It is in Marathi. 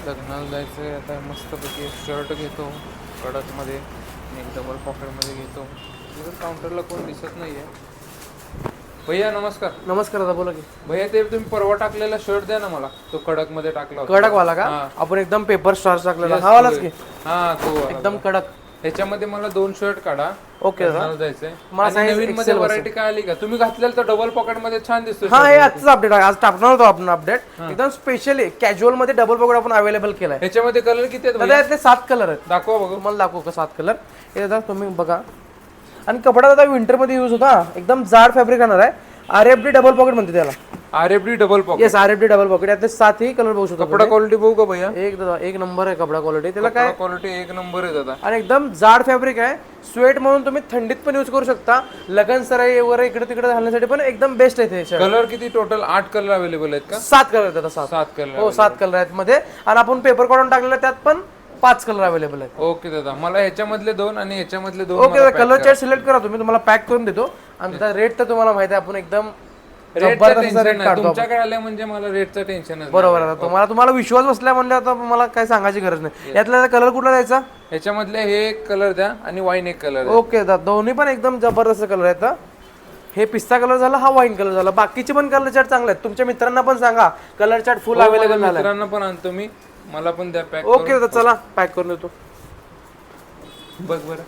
लग्नाला जायचं आहे आता मस्तपैकी एक शर्ट घेतो कडकमध्ये आणि एक डबल पॉकेटमध्ये घेतो. इकडे काउंटरला कोण दिसत नाही आहे. भैया नमस्कार. नमस्कार दादा, बोला की. भैया ते तुम्ही परवा टाकलेला शर्ट द्या ना मला, तो कडकमध्ये टाकला होता. कडक वाला का? आपण एकदम पेपर स्टार्च टाकलेला हा वालाच की. हा तो एकदम कडक. ह्याच्यामध्ये मला 2 शर्ट काढा. ओके दादा. जायचंय. मला नवीन मध्ये व्हरायटी काय आली का? तुम्ही घातलेलं तर डबल पॉकेट मध्ये छान दिसतोय. हा हे आजच अपडेट आहे, आज टाकणार होतो आपण अपडेट. एकदम स्पेशली कॅज्युअल मध्ये डबल पॉकेट आपण अवेलेबल केलाय. ह्याच्यामध्ये कलर किती आहेत? दादा यातले 7 कलर आहेत. दाखवा बघू. तुम्हाला दाखवू का 7 कलर? हे दादा तुम्ही बघा. आणि कपडा दादा विंटर मध्ये यूज होता, एकदम जाड फॅब्रिक राहणार आहे. RFD डबल पॉकेट म्हणते त्याला. RFD double pocket. Yes RFD double pocket. यातले 7 ही कलर बघू शकतो. कपडा क्वालिटी बघू का भैया? एक दादा एक नंबर आहे कपडा क्वालिटी. त्याला काय क्वालिटी एक नंबर आहे दादा. आणि एकदम जाड फॅब्रिक आहे. स्वेट म्हणून तुम्ही थंडीत पण यूज करू शकता. लग्न सराई वगैरे इकडे तिकडे घालण्यासाठी पण एकदम बेस्ट आहे ते. कलर किती टोटल? 8 कलर अवेलेबल आहेत का? 7 कलर आहेत दादा. 7 कलर. हो 7 कलर आहेत मध्ये. आणि आपण पेपर काढून टाकलेला त्यात पण 5 कलर अवेलेबल आहेत. ओके दादा, मला ह्याच्यामधले 2 आणि ह्याच्यामधले 2. ओके दादा, कलर चार्ट सिलेक्ट करा तुम्ही, तुम्हाला पॅक करून देतो. आणि त्याचा रेट तर तुम्हाला माहिती आहे, आपण एकदम तुमच्याकडे आले म्हणजे मला रेटचं टेन्शन आहे. बरोबर आहे. तुम्हाला विश्वास बसला म्हणजे आता मला काय सांगायची गरज नाही. यातला कलर कुठला द्यायचा? ह्याच्यामधले हे एक कलर द्या आणि वाईन एक कलर. ओके दादा, दोन्ही पण एकदम जबरदस्त कलर आहेत. हे पिस्ता कलर झाला, हा वाईन कलर झाला. बाकीचे पण कलर चार्ट चांगले आहेत. तुमच्या मित्रांना पण सांगा, कलर चार्ट फुल अवेलेबल झाला. मित्रांना पण आणतो मी, मला पण द्या पॅक. ओके दादा, चला पॅक करून देतो. बघ बरं.